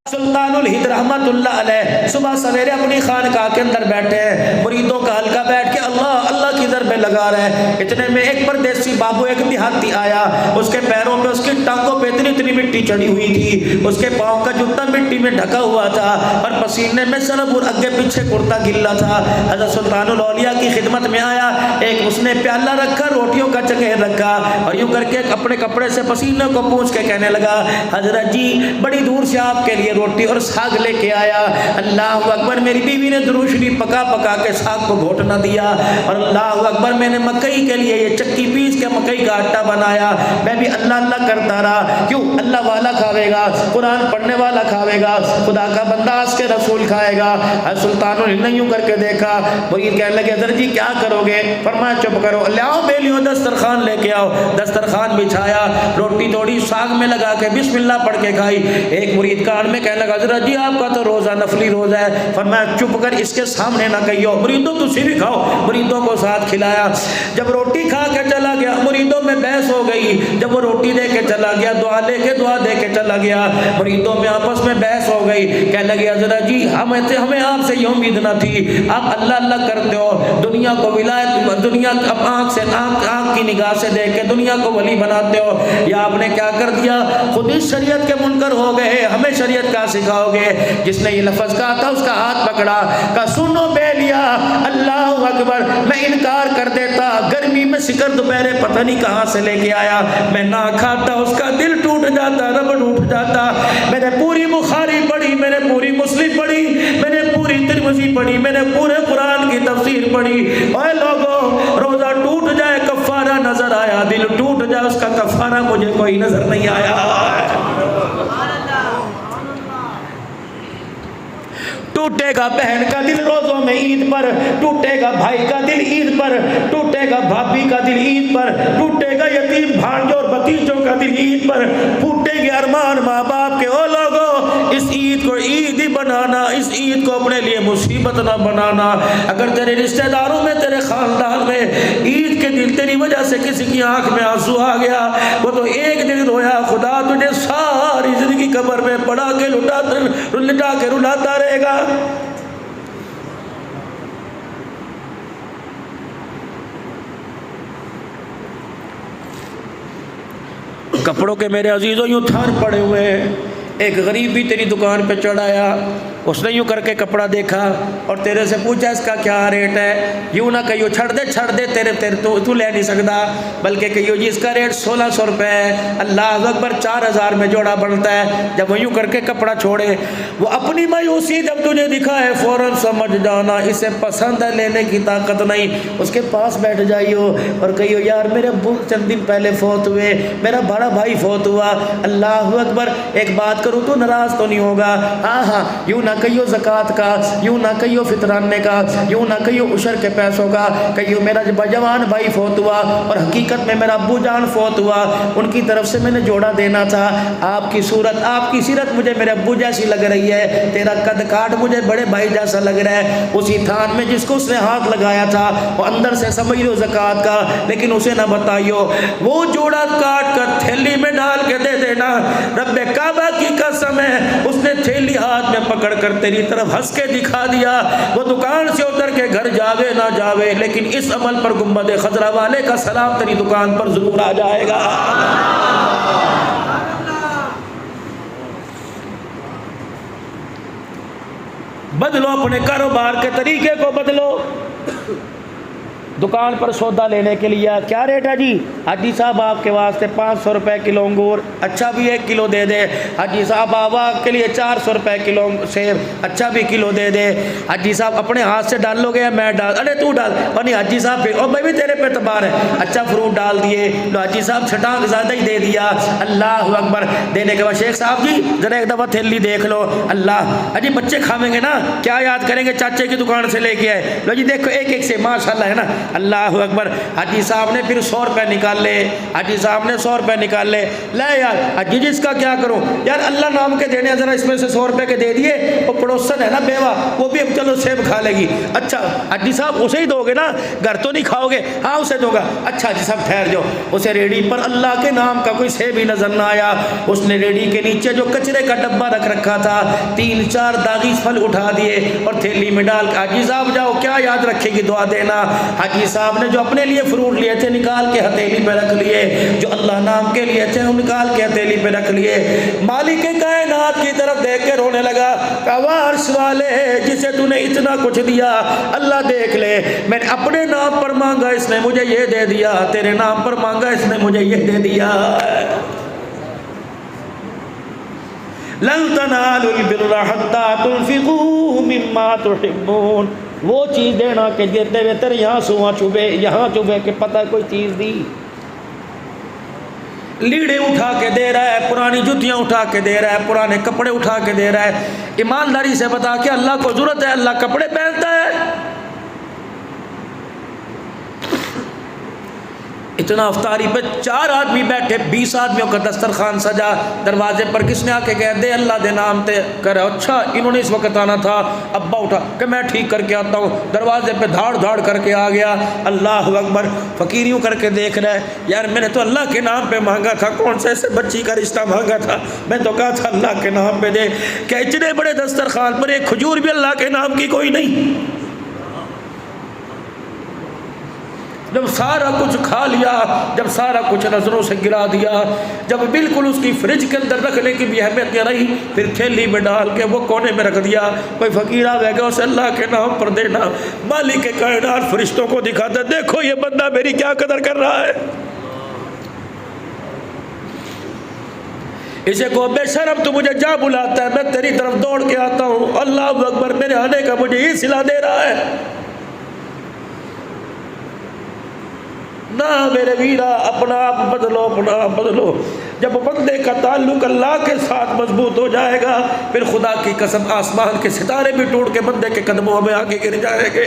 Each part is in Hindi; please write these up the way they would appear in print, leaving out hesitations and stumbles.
सुल्तानुल हिंद रहमतुल्लाह अलैह सुबह सवेरे अपनी खानकाह के अंदर बैठे हैं, मुरीदों का हल्का बैठ के अल्लाह अल्लाह की दर में लगा रहे हैं। इतने में एक परदेसी बाबू, एक देहाती आया, उसके पैरों पे, उसकी टांगों पे इतनी इतनी मिट्टी चढ़ी हुई थी, उसके पाँव का जूता मिट्टी में ढका हुआ था और पसीने में सरब और आगे पीछे कुर्ता गिल्ला था। हज़रत सुल्तानुल औलिया की खिदमत में आया, एक उसने प्याला रखा, रोटियों का चंगेर रखा और यूं करके अपने कपड़े से पसीने को पूंछ के कहने लगा, हजरत जी बड़ी दूर से आपके लिए रोटी और साग लेके आया। अल्लाह अकबर, मेरी बीवी ने दुरूद शरीफ पका पका के साग को घोट ना दिया और अल्लाह अकबर, मैंने मकई के लिए ये चक्की पीस के मकई का आटा बनाया, मैं भी अल्लाह अल्लाह करता रहा। क्यों? अल्लाह वाला खावेगा, कुरान पढ़ने वाला खावेगा, खुदा का बंदा के रसूल खाएगा। सुल्तानुल हिंद ने यूं करके देखा, मुरीद कहने लगे, हजरत जी क्या करोगे? फरमाया चुप करो, लाओ बेलियों दस्तरखान लेके आओ। दस्तरखान बिछाया, रोटी थोड़ी साग में लगा के बिस्मिल्लाह पढ़ के खाई। एक मुरीद कान में कहने लगा, हजरत जी आपका तो रोजा नफली रोजा है। फरमाया चुप कर, इसके सामने ना कहियो, मुरीदों तुसी भी खाओ। मुरीदों को साथ खिलाया। जब रोटी खा के चला गया, मुरीदों में बहस हो गई। जब वो रोटी दे के चला गया, दुआ दे के चला गया, मुरीदों में आपस में बहस हो गई। कहने लगे, हजरत जी हमें आपसे ये उम्मीद ना थी, आप अल्लाह अल्लाह करते हो, दुनिया को विलायत, दुनिया आँख से आँख की निगाह से देख के दुनिया को वली बनाते हो, या आपने क्या कर दिया? खुद ही शरीयत के मुनकर हो गए, हमें शरीयत का सिखाओगे? जिसने ये लफ्ज कहा था उसका हाथ पकड़ा, का सुनो बेलिया, अल्लाह अकबर, मैं इनकार कर देता, गर्मी में शिकर दोपहरे पता नहीं कहाँ से लेके आया, मैं ना खाता, उसका दिल टूट जाता, रब टूट जाता। मैंने पूरी बुखारी पढ़ी, मैंने पूरी मुस्लिम पढ़ी, मैंने पूरी तिरमिज़ी पढ़ी, मैंने पूरे कुरान की तफसीर पढ़ी। ओए लोगों, रोजा टूट जाए कफ़ारा नजर आया, दिल टूट जाए उसका कफ़ारा मुझे कोई नजर नहीं आया। टूटेगा बहन का दिल रोज़ों में ईद पर, टूटेगा भाई का दिल ईद पर, टूटेगा भाभी का दिल ईद पर, टूटेगा यतीम भांजों और भतीजों का दिल ईद पर, फूटेंगे अरमान माँ बाप के। ओ लोगों, इस ईद को ईद ही बनाना, इस ईद को अपने लिए मुसीबत ना बनाना। अगर तेरे रिश्तेदारों में, तेरे खानदान में ईद के दिन तेरी वजह से किसी की आंख में आंसू आ गया, वो तो एक दिन रोया, खुदा तुझे सारी जिंदगी कब्र में पड़ा के लुटा के रुलाता रहेगा। कपड़ों के मेरे अजीजों यूं थान पड़े हुए हैं। एक गरीब भी तेरी दुकान पे चढ़ाया, उसने यूं करके कपड़ा देखा और तेरे से पूछा इसका क्या रेट है। यूं ना कहियो छड़ दे, तेरे तू ले नहीं सकता, बल्कि कहियो जी इसका रेट 1600 रुपये है। अल्लाह अकबर, 4000 में जोड़ा बनता है। जब वो यूं करके कपड़ा छोड़े, वो अपनी मायूसी जब तुझे दिखा है, फ़ौरन समझ जाना इसे पसंद है, लेने की ताकत नहीं। उसके पास बैठ जाइयो और कहियो, यार मेरे अब्बू चंद दिन पहले फौत हुए, मेरा बड़ा भाई फौत हुआ, अल्लाह अकबर एक बात करूँ तो नाराज़ तो नहीं होगा? हाँ हाँ, यूँ ना कहियो ज़कात का, यूँ ना कहियो फितराने का, यूँ ना कहियो उशर के पैसों का, कहियो मेरा जवान भाई फौत हुआ और हकीकत में मेरा अब्बू जान फौत हुआ, उनकी तरफ से मैंने जोड़ा देना था। आपकी सूरत, आपकी सीरत मुझे मेरे अब्बू जैसी लग रही है, तेरा कद काट मुझे बड़े भाई जैसा लग रहा है। उसी थान में जिसको उसने हाथ लगाया था वो अंदर से समझ लो ज़कात का, लेकिन उसे ना बताइयो। वो जोड़ा काट कर थैली में डाल के दे देना। रब्बे काबा की कसम है, उसने थैली हाथ में पकड़ कर तेरी तरफ हंस के दिखा दिया। वो दुकान से उतर के घर जावे ना जावे, लेकिन इस अमल पर गुंबद खजरा वाले का सलाम तेरी दुकान पर जरूर आ जाएगा। बदलो अपने कारोबार के तरीके को, बदलो। दुकान पर सौदा लेने के लिए क्या रेट है जी? हाजी साहब आपके वास्ते 500 रुपये किलो अंगूर, अच्छा भी 1 किलो दे दे। हाजी साहब आपके लिए 400 रुपये किलो सेब, अच्छा भी किलो दे दे। हाजी साहब अपने हाथ से डालोगे या मैं डाल? अरे तू डाल। और नहीं हाजी साहब फिर, और मैं भी तेरे पे तबार है, अच्छा फ्रूट डाल दिए। लो हाजी साहब छटांग ज़्यादा ही दे दिया। अल्लाह अकबर। देने के बाद शेख साहब जी ज़रा एक दफ़ा थैली देख लो। अल्लाह, अजी बच्चे खावेंगे ना, क्या याद करेंगे, चाचे की दुकान से लेके आए। लो जी देखो, एक एक से माशाल्लाह है ना, अल्लाह अकबर। हाजी साहब ने फिर 100 रुपये निकाल ले, हाजी साहब ने 100 रुपये निकाल ले यार हाजी जी इसका क्या करूँ यार, अल्लाह नाम के देने ज़रा इसमें से 100 रुपये के दे दिए, वो पड़ोसन है ना बेवा, वो भी अब चलो सेब खा लेगी। अच्छा हाजी साहब उसे ही दोगे ना, घर तो नहीं खाओगे? हाँ उसे दूंगा। अच्छा हाजी साहब ठहर जाओ। उसे रेडी पर अल्लाह के नाम का कोई सेब ही नजर ना आया। उसने रेडी के नीचे जो कचरे का डब्बा रख रखा था 3-4 दागी फल उठा दिए और थैली में डाल, हाजी साहब जाओ क्या याद रखेगी दुआ देना। हाजी साहब ने जो अपने लिए फ्रूट लिए थे निकाल के हथेली पे रख लिए, जो अल्लाह नाम के लिए थे वो निकाल के हथेली पे रख लिए। मालिक कायनात की तरफ देख के रोने लगा, अर्श वाले जिसे तूने इतना कुछ दिया, अल्लाह देख ले, मैंने अपने नाम पर मांगा इसने मुझे ये दे दिया, तेरे नाम पर मांगा इसने मुझे ये दे दिया। लन तनालुल बिर्रा हत्ता तुनफिकू मिम्मा तुहिब्बून, वो चीज़ देना कि देते हुए तेरे यहाँ सुआ चुभे, यहाँ चुभे कि पता कोई चीज़ दी। लीड़े उठा के दे रहा है, पुरानी जुतियाँ उठा के दे रहा है, पुराने कपड़े उठा के दे रहा है। ईमानदारी से बता के अल्लाह को ज़रूरत है, अल्लाह कपड़े पहनता है? इतना अफ्तारी पे 4 आदमी बैठे, 20 आदमियों का दस्तरखान सजा, दरवाजे पर किसने आके कह दे अल्लाह दे नाम ते कर, अच्छा इन्होंने इस वक्त आना था, अब्बा उठा कि मैं ठीक करके आता हूँ, दरवाजे पे धाड़ धाड़ करके आ गया। अल्लाह अकबर, फ़कीरियों करके देख रहा है, यार मैंने तो अल्लाह के नाम पे मांगा था, कौन से ऐसे बच्ची का रिश्ता मांगा था, मैं तो कहा था अल्लाह के नाम पे दे। क्या इतने बड़े दस्तरखान पर एक खजूर भी अल्लाह के नाम की कोई नहीं? जब सारा कुछ खा लिया, जब सारा कुछ नज़रों से गिरा दिया, जब बिल्कुल उसकी फ्रिज के अंदर रखने की भी अहमियत नहीं रही, फिर थैली में डाल के वो कोने में रख दिया। कोई फ़कीर आवेगा उसे अल्लाह के नाम पर देना, मालिक के कायनात फरिश्तों को दिखाता, देखो ये बंदा मेरी क्या कदर कर रहा है। इसे को बेशरम तू मुझे जा बुलाता है, मैं तेरी तरफ दौड़ के आता हूँ, अल्लाह अकबर, मेरे आने का मुझे ही सिला दे रहा है। ना मेरे वीरा, अपना आप बदलो, अपना आप बदलो। जब बंदे का ताल्लुक अल्लाह के साथ मजबूत हो जाएगा, फिर खुदा की कसम आसमान के सितारे भी टूट के बंदे के कदमों में आके गिर जाएंगे।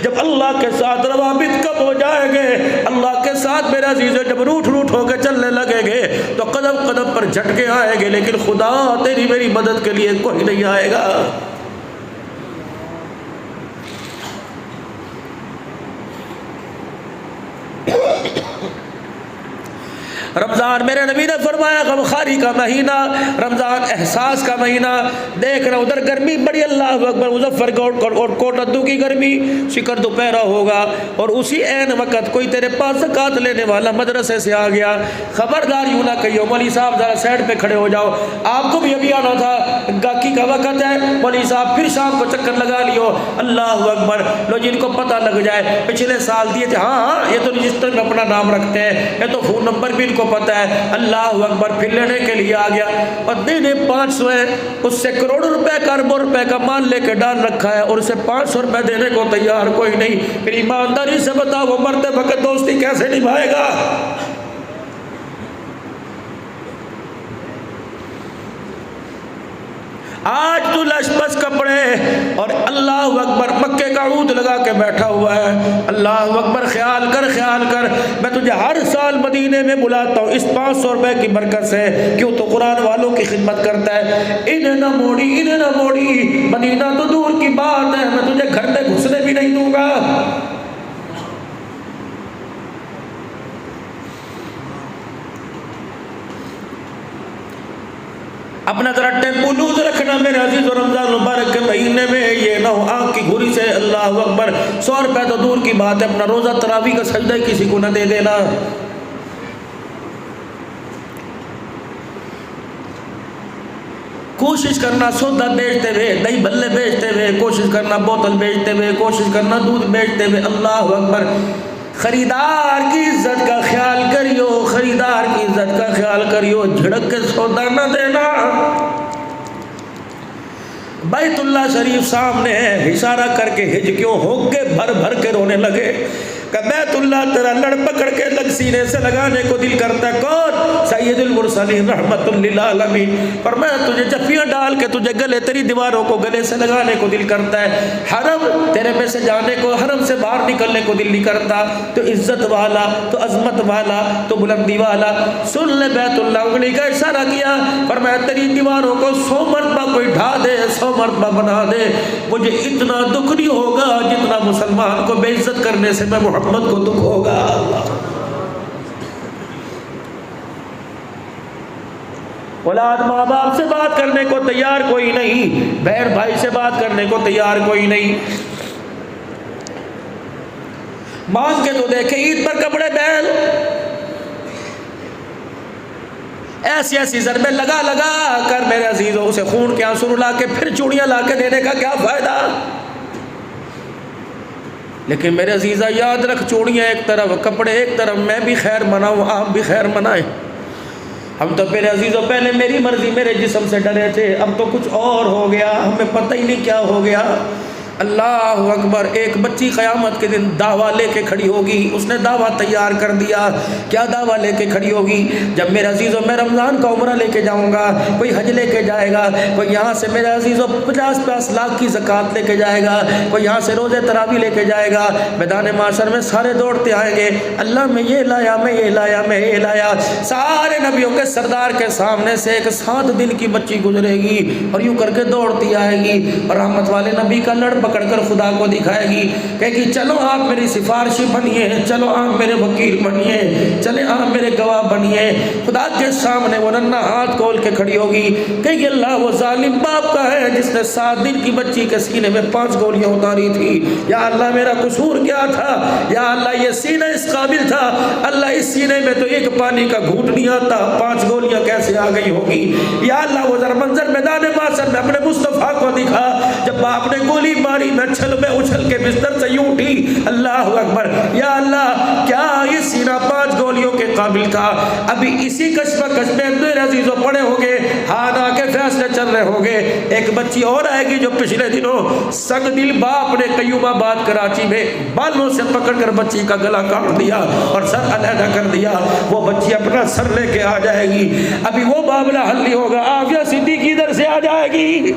जब अल्लाह के साथ रवाबित कब हो जाएंगे, अल्लाह के साथ मेरा अजीज़ जब रूठ रूठ होकर चलने लगेंगे तो कदम कदम पर झटके आएंगे, लेकिन खुदा तेरी मेरी मदद के लिए कोई नहीं आएगा। रमज़ान मेरे नबी ने फरमाया गमखारी का महीना, रमज़ान एहसास का महीना। देख रहा उधर गर्मी बड़ी, अल्लाह अकबर, मुजफ्फर कोटद्दू की गर्मी, शिकर दोपहर होगा और उसी ऐन वक़्त कोई तेरे पास ज़कात लेने वाला मदरसे से आ गया। खबरदार यूँ ना कहियो मौलवी साहब ज़रा साइड पे खड़े हो जाओ, आपको भी अभी आना था, गाकी का वक़्त है, मौलवी साहब फिर शाम को चक्कर लगा लियो। अल्लाह अकबर, लो जिनको पता लग जाए पिछले साल दिए थे, हाँ ये तो रजिस्टर में अपना नाम रखते हैं, ये तो फ़ोन नंबर भी इनको पता है। अल्लाह अकबर, फिर लेने के लिए आ गया और देने 500 है, उससे करोड़ों रुपए का अरबों रुपए का माल लेके डाल रखा है और उसे 500 रुपए देने को तैयार कोई नहीं। फिर ईमानदारी से बताओ वो मरते वक्त दोस्ती कैसे निभाएगा? आज तू लशबस कपड़े और अल्लाह अकबर मक्के का ऊद लगा के बैठा हुआ है। अल्लाह अकबर, ख्याल कर, ख्याल कर, मैं तुझे हर साल मदीने में बुलाता हूँ इस 500 रुपए की बरकत से, क्यों तो कुरान वालों की खिदमत करता है। इन्हें ना मोड़ी, इन्हें ना मोड़ी, मदीना तो दूर की बात है, मैं तुझे घर में घुसने भी नहीं दूंगा। अपना जरा टेम्पो लूज रखना मेरे अजीज, और रमजान मुबारक के महीने में ये ना हो आँख की घुरी से अल्लाह अकबर 100 रुपये तो दूर की बात है, अपना रोज़ा तरावी का सजदा किसी को न दे देना। कोशिश करना सौदा बेचते हुए, दही भल्ले बेचते हुए, कोशिश करना बोतल बेचते हुए, कोशिश करना दूध बेचते हुए। अल्लाह अकबर, खरीदार की इज्जत का ख्याल करियो, खरीदार की इज्जत का ख्याल करियो, झड़क के सौदा न देना। बैतुल्लाह शरीफ सामने है, इशारा करके हिज क्यों हो के भर भर के रोने लगे। बैतुल्लाह तेरा लड़ पकड़ के लग सीने से लगाने को दिल करता है। कौन? सैयदुल मुरसलीन रहमतुल लिल आलमीन। फरमाया तुझे जफ्फियां डाल के तुझे गले तेरी दीवारों को गले से लगाने को दिल करता है। हरम तेरे में से जाने को, हरम से बाहर निकलने को दिल नहीं करता। तो इज्जत वाला, तो अजमत वाला, तो बुलंदी वाला, सुन ले बैतुल्लाह उंगली का इशारा किया। फरमाया तेरी दीवारों को 100 मरतबा कोई ढा दे, 100 मरतबा बना दे, मुझे इतना दुख नहीं होगा जितना मुसलमान को बेइज्जत करने से मैं मोहम्मद को दुख होगा। औलाद माँ बाप से बात करने को तैयार कोई नहीं, बहन भाई से बात करने को तैयार कोई नहीं। मांग के तो देखे ईद पर कपड़े बहन ऐसी ऐसी ज़रबे लगा लगा कर मेरे अजीजों उसे खून के आंसू रुला के फिर चूड़ियां ला के देने का क्या फायदा। लेकिन मेरे अजीजा याद रख, चूड़ियां एक तरफ, कपड़े एक तरफ, मैं भी खैर मनाऊं, आप भी खैर मनाएं। हम तो मेरे अजीजों पहले मेरी मर्जी मेरे जिस्म से डरे थे, अब तो कुछ और हो गया, हमें पता ही नहीं क्या हो गया। अल्लाह अकबर। एक बच्ची क़यामत के दिन दावा लेके खड़ी होगी, उसने दावा तैयार कर दिया। क्या दावा लेके खड़ी होगी? जब मेरे अजीज़ों मैं रमज़ान का उम्रा लेके जाऊंगा, कोई हज लेके जाएगा, कोई यहाँ से मेरे अजीज़ों 50-50 लाख की ज़कात लेके जाएगा, कोई यहाँ से रोज़े तरावी लेके जाएगा। मैदान माशर में सारे दौड़ते आएंगे, अल्लाह मैं ये लाया, मैं ये लाया, मैं ये लाया। सारे नबियों के सरदार के सामने से एक 7 दिन की बच्ची गुजरेगी और यूँ करके दौड़ती आएगी और रहमत वाले नबी का लड़ पकड़कर खुदा को दिखाएगी, कहेगी चलो आप मेरी सिफारिशी बनिए, चलो आप मेरे वकील बनिए, चले आप मेरे गवाह बनिए। खुदा के सामने वो नन्हा हाथ खोल के खड़ी होगी, कहेगी अल्लाह वो जालिम बाप का है जिसने 7 दिन की बच्ची के सीने में 5 गोलियां उतारी थी। या अल्लाह मेरा कसूर क्या था? या अल्लाह ये सीना इस काबिल था? अल्लाह इस सीने में तो एक पानी का घूंट नहीं आता, 5 गोलियां कैसे आ गई होगी? या अल्लाह वो जरा मंजर मैदान माशर में अपने मुस्तफा को दिखा, जब बाप ने गोली मारी मैं छल में उछल के बिस्तर से यूं उठी। अल्लाह अकबर। या अल्लाह क्या ये सीना 5 गोलियों के काबिल था? अभी इसी कश्मकश में मेरे अजीजों पड़े होंगे, हाना के फैसले चल रहे होंगे। एक बच्ची और आएगी जो पिछले दिनों संग दिल बाप ने कयूमाबाद कराची में बालों से पकड़कर बच्ची का गला काट दिया और सर अलहदा कर दिया। वो बच्ची अपना सर लेके आ जाएगी, अभी वो मामला हल नहीं होगा, आफिया सिद्दीकी इधर से आ जाएगी।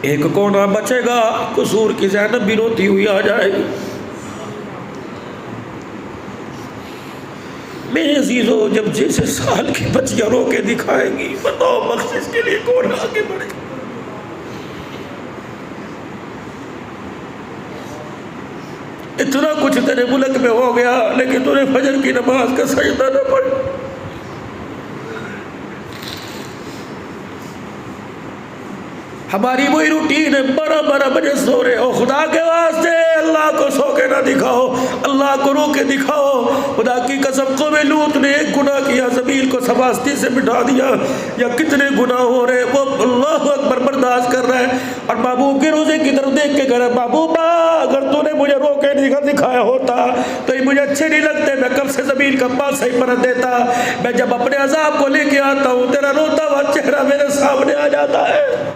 एक कोना बचेगा, कसूर की ज़ैनब भी रोती हुई आ जाएगी। मेरे अजीजों जब जैसे साल की बच्चियां रो के दिखाएंगी, बताओ बख्शिश के लिए कौन आगे बढ़े? इतना कुछ तेरे मुल्क में हो गया लेकिन तूने फजर की नमाज का सजदा न पढ़ा। हमारी वही रूटीन है, 12-12 बजे सो रहे हो। खुदा के वास्ते अल्लाह को सो के ना दिखाओ, अल्लाह को रो के दिखाओ। खुदा की कसम को में लूत ने एक गुनाह किया, ज़मीन को सबास्ती से मिटा दिया, या कितने गुनाह हो रहे वो अल्लाह अकबर बर्दाश्त कर रहा है। और महबूब के रोज़े की तरफ देख के कह रहा है, महबूबा अगर तूने मुझे रो के दिखाया होता तो ये मुझे अच्छे नहीं लगते, मैं कब से ज़मीन का पास सही परत देता। मैं जब अपने अज़ाब को लेके आता हूँ तेरा रोता हुआ चेहरा मेरे सामने आ जाता है।